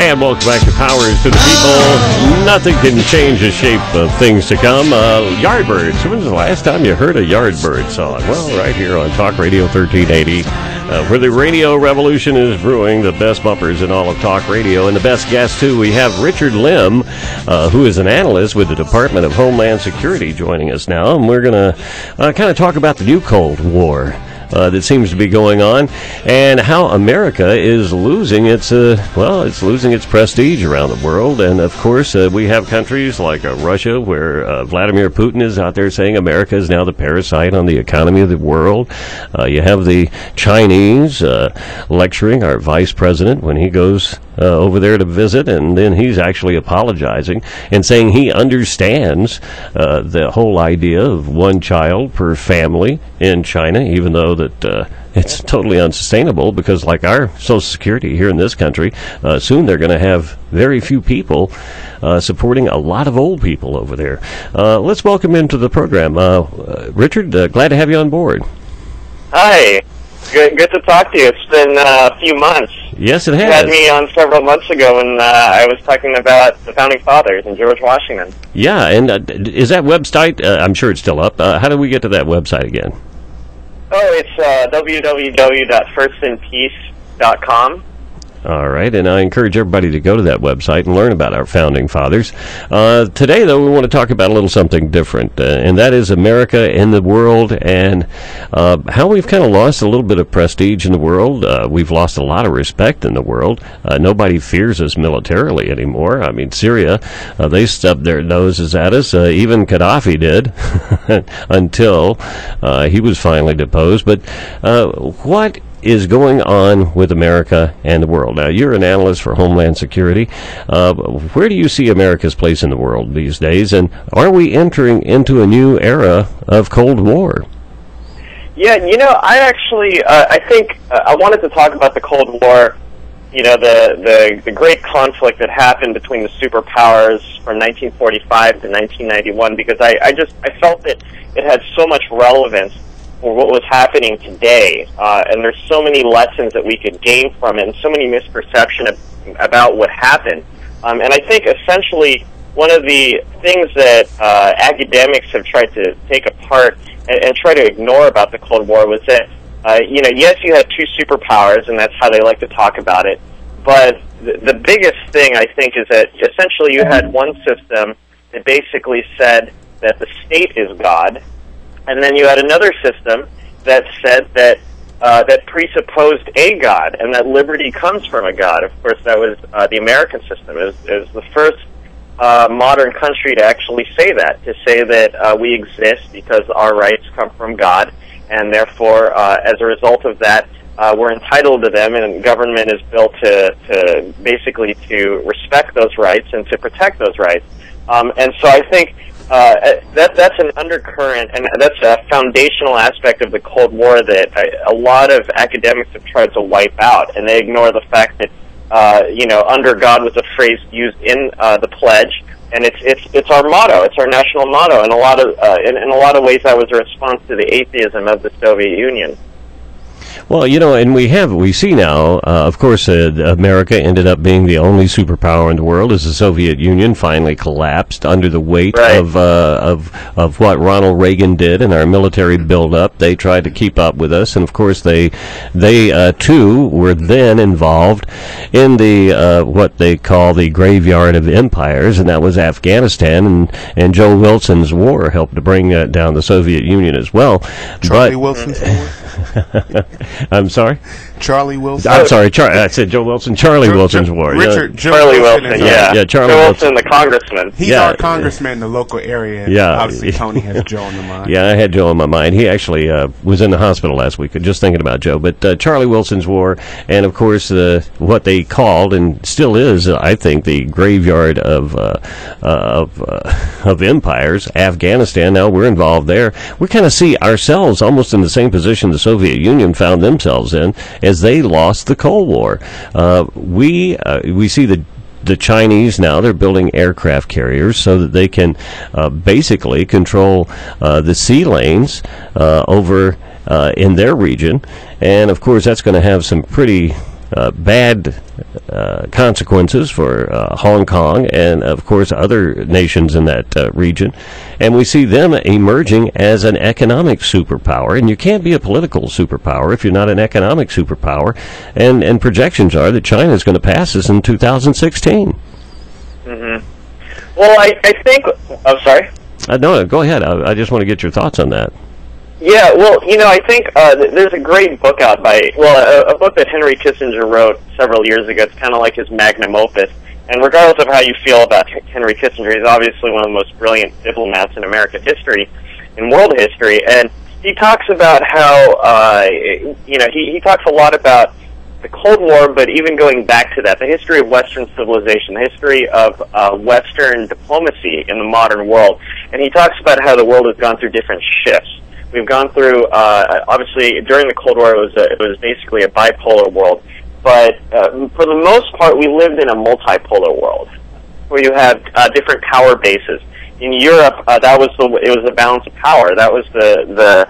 And welcome back to Powers to the People. Nothing can change the shape of things to come. Yardbirds. When's the last time you heard a Yardbird song? Well, right here on Talk Radio 1380, where the radio revolution is brewing, the best bumpers in all of talk radio. And the best guest, too, we have Richard Lim, who is an analyst with the Department of Homeland Security, joining us now. And we're going to kind of talk about the new Cold War that seems to be going on, and how America is losing its it's losing its prestige around the world. And of course, we have countries like Russia, where Vladimir Putin is out there saying America is now the parasite on the economy of the world. You have the Chinese lecturing our vice president when he goes over there to visit, and then he's actually apologizing and saying he understands the whole idea of one child per family in China, even though that it's totally unsustainable, because like our Social Security here in this country, soon they're going to have very few people supporting a lot of old people over there. Let's welcome into the program. Richard, glad to have you on board. Hi. Good to talk to you. It's been a few months. Yes, it has. You had me on several months ago when I was talking about the Founding Fathers and George Washington. Yeah, and is that website, I'm sure it's still up. How do we get to that website again? Oh, it's www.firstinpeace.com. All right, and I encourage everybody to go to that website and learn about our Founding Fathers. Today, though, we want to talk about a little something different, and that is America in the world, and how we've kind of lost a little bit of prestige in the world. We've lost a lot of respect in the world. Nobody fears us militarily anymore. I mean, Syria, they stubbed their noses at us. Even Gaddafi did, until he was finally deposed. But what is going on with America and the world? Now, you're an analyst for Homeland Security. Where do you see America's place in the world these days, and are we entering into a new era of Cold War? Yeah, I actually, I think I wanted to talk about the Cold War, the great conflict that happened between the superpowers from 1945 to 1991, because I felt that it had so much relevance for what was happening today, and there's so many lessons that we could gain from it, and so many misperceptions about what happened. And I think essentially one of the things that academics have tried to take apart and try to ignore about the Cold War was that, yes, you had two superpowers, and that's how they like to talk about it, but the biggest thing, I think, is that essentially you had one system that basically said that the state is God, and then you had another system that said that that presupposed a God, and that liberty comes from a God. Of course, that was the American system. It was the first modern country to actually say that, we exist because our rights come from God, and therefore, as a result of that, we're entitled to them, and government is built to basically to respect those rights and to protect those rights. And so I think that's an undercurrent, and that's a foundational aspect of the Cold War that a lot of academics have tried to wipe out, and they ignore the fact that under God was a phrase used in the pledge, and it's our motto, it's our national motto. In a lot of ways, that was a response to the atheism of the Soviet Union. Well, and we see now, of course, America ended up being the only superpower in the world as the Soviet Union finally collapsed under the weight of what Ronald Reagan did and our military buildup. They tried to keep up with us, and of course they too were then involved in the what they call the graveyard of empires, and that was Afghanistan, and Joe Wilson's war helped to bring down the Soviet Union as well. Charlie Wilson's war? I'm sorry? Charlie Wilson. I'm sorry, I said Joe Wilson. Charlie Wilson's war. Charlie Wilson, yeah. Charlie Wilson, the congressman. He's our congressman in the local area. Yeah. Obviously, Tony has Joe in the mind. Yeah, I had Joe in my mind. He actually was in the hospital last week, just thinking about Joe. But Charlie Wilson's war, and of course, what they called, and still is, I think, the graveyard of empires, Afghanistan. Now we're involved there. We kind of see ourselves almost in the same position the Soviet Union found themselves in, as they lost the Cold War. We see the Chinese now, they're building aircraft carriers so that they can basically control the sea lanes over in their region. And, of course, that's going to have some pretty bad consequences for Hong Kong and, of course, other nations in that region. And we see them emerging as an economic superpower. And you can't be a political superpower if you're not an economic superpower. And projections are that China is going to pass us in 2016. Well, I think... I'm sorry? No, go ahead. I just want to get your thoughts on that. Yeah, well, I think there's a great book out a book that Henry Kissinger wrote several years ago. It's kind of like his magnum opus. And regardless of how you feel about Henry Kissinger, he's obviously one of the most brilliant diplomats in American history, in world history. And he talks about how, he talks a lot about the Cold War, but even going back to that, the history of Western civilization, the history of Western diplomacy in the modern world. And he talks about how the world has gone through different shifts. We've gone through, obviously, during the Cold War, it was basically a bipolar world. But for the most part, we lived in a multipolar world, where you have different power bases. In Europe, it was the balance of power. That was the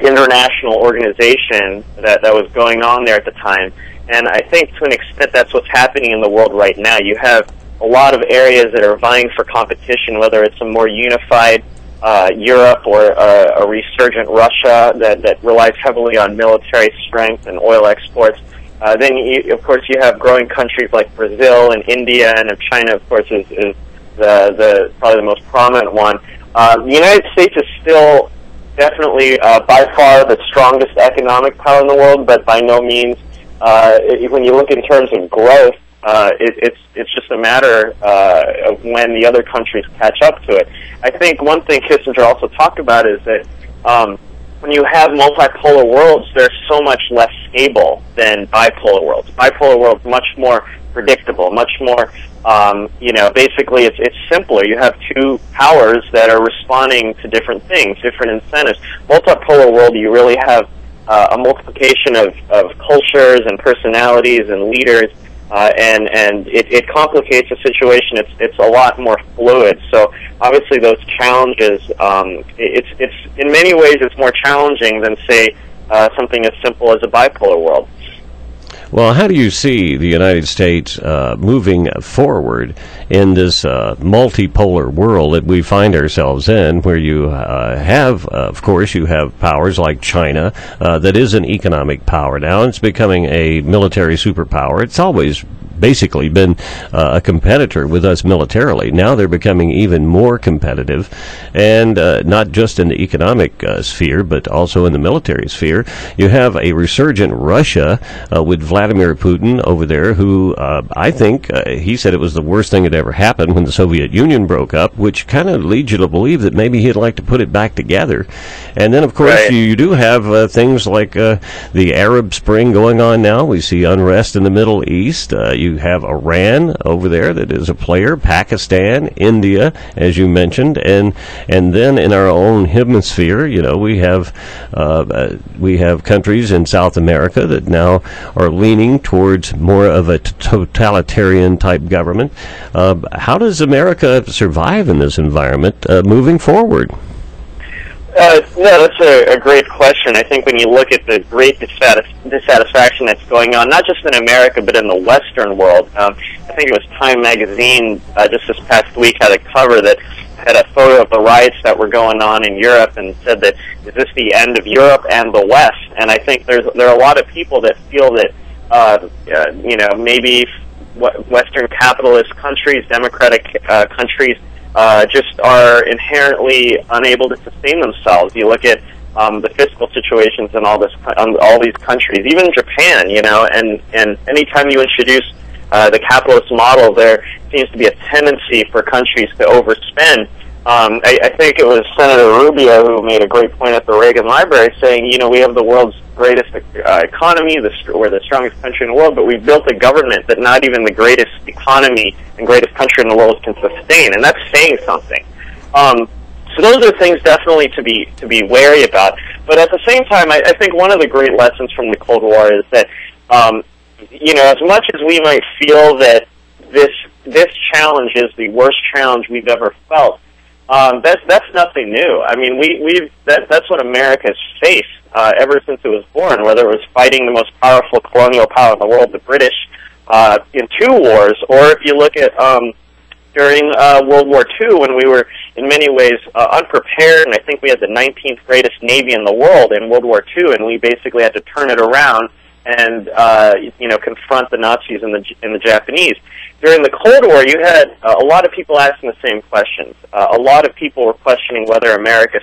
international organization that was going on there at the time. And I think, to an extent, that's what's happening in the world right now. You have a lot of areas that are vying for competition, whether it's a more unified Europe or a resurgent Russia that relies heavily on military strength and oil exports. Then, of course, you have growing countries like Brazil and India, and China, of course, is probably the most prominent one. The United States is still definitely by far the strongest economic power in the world, but by no means, when you look in terms of growth, it's just a matter of when the other countries catch up to it. I think one thing Kissinger also talked about is that when you have multipolar worlds, they're so much less stable than bipolar worlds. Bipolar worlds much more predictable, much more, basically it's simpler. You have two powers that are responding to different things, different incentives. Multipolar world, you really have a multiplication of cultures and personalities and leaders. And it complicates the situation. It's a lot more fluid. So obviously those challenges, it's in many ways it's more challenging than, say, something as simple as a bipolar world. Well, how do you see the United States moving forward in this multipolar world that we find ourselves in, where you have, of course, you have powers like China that is an economic power now. It's becoming a military superpower. It's always basically been a competitor with us militarily. Now they're becoming even more competitive, and not just in the economic sphere, but also in the military sphere. You have a resurgent Russia with Vladimir Putin over there, who I think he said it was the worst thing that ever happened when the Soviet Union broke up, which kind of leads you to believe that maybe he'd like to put it back together. And then, of course, right, you do have things like the Arab Spring going on now. We see unrest in the Middle East. You have Iran over there that is a player, Pakistan, India, as you mentioned, and then in our own hemisphere, we have countries in South America that now are leaning towards more of a totalitarian type government. How does America survive in this environment moving forward? No, that's a great question. I think when you look at the great dissatisfaction that's going on, not just in America, but in the Western world, I think it was Time magazine just this past week had a cover that had a photo of the riots that were going on in Europe and said that, is this the end of Europe and the West? And I think there are a lot of people that feel that, maybe Western capitalist countries, democratic countries, just are inherently unable to sustain themselves. You look at the fiscal situations in all these countries, even Japan, and anytime you introduce the capitalist model, there seems to be a tendency for countries to overspend. I think it was Senator Rubio who made a great point at the Reagan Library, saying, we have the world's greatest economy, we're the strongest country in the world, but we've built a government that not even the greatest economy and greatest country in the world can sustain, and that's saying something. So those are things definitely to be wary about. But at the same time, I think one of the great lessons from the Cold War is that, as much as we might feel that this challenge is the worst challenge we've ever felt, that's nothing new. I mean, that's what America's faced ever since it was born, whether it was fighting the most powerful colonial power in the world, the British, in 2 wars, or if you look at during World War II, when we were in many ways unprepared, and I think we had the 19th greatest Navy in the world in World War II, and we basically had to turn it around and confront the Nazis and the Japanese. During the Cold War, you had a lot of people asking the same questions. A lot of people were questioning whether America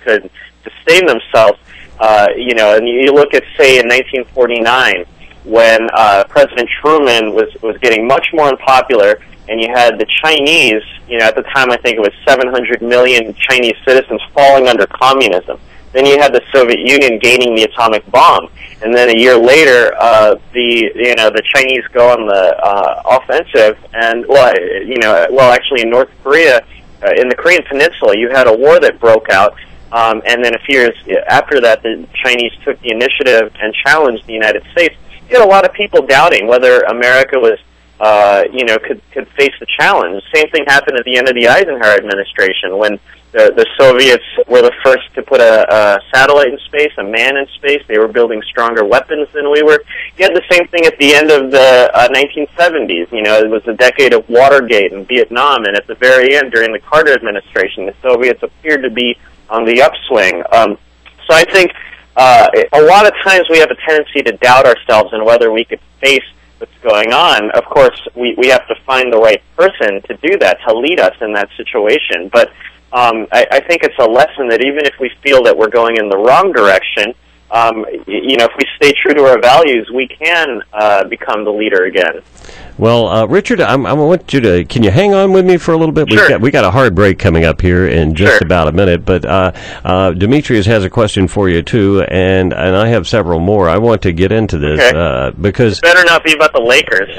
could sustain themselves. And you look at, say, in 1949, when President Truman was getting much more unpopular, and you had the Chinese, at the time I think it was 700 million Chinese citizens falling under communism. Then you had the Soviet Union gaining the atomic bomb, and then a year later, the Chinese go on the offensive, and actually in North Korea, in the Korean Peninsula, you had a war that broke out, and then a few years after that, the Chinese took the initiative and challenged the United States. You had a lot of people doubting whether America was could face the challenge. Same thing happened at the end of the Eisenhower administration when the Soviets were the first to put a satellite in space, a man in space. They were building stronger weapons than we were. You had the same thing at the end of the 1970s. It was the decade of Watergate and Vietnam, and at the very end, during the Carter administration, the Soviets appeared to be on the upswing. So I think a lot of times we have a tendency to doubt ourselves and whether we could face what's going on. Of course, we have to find the right person to do that, to lead us in that situation. But I think it's a lesson that even if we feel that we're going in the wrong direction, if we stay true to our values, we can become the leader again. Well, Richard, I want you to, can you hang on with me for a little bit? Sure. We got a hard break coming up here in just about a minute, but Demetrius has a question for you too, and I have several more. I want to get into this because it better not be about the Lakers.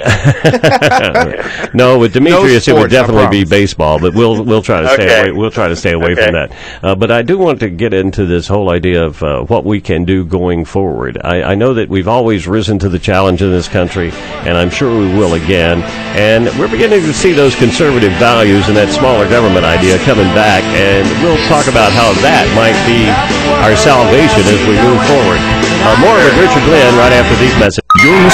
No, with Demetrius it would definitely be baseball, but we'll try to stay away. We'll try to stay away from that. But I do want to get into this whole idea of what we can do going forward. I know that we've always risen to the challenge in this country, and I'm sure we will again. And we're beginning to see those conservative values and that smaller government idea coming back, and we'll talk about how that might be our salvation as we move forward. More with Richard Glenn right after these messages.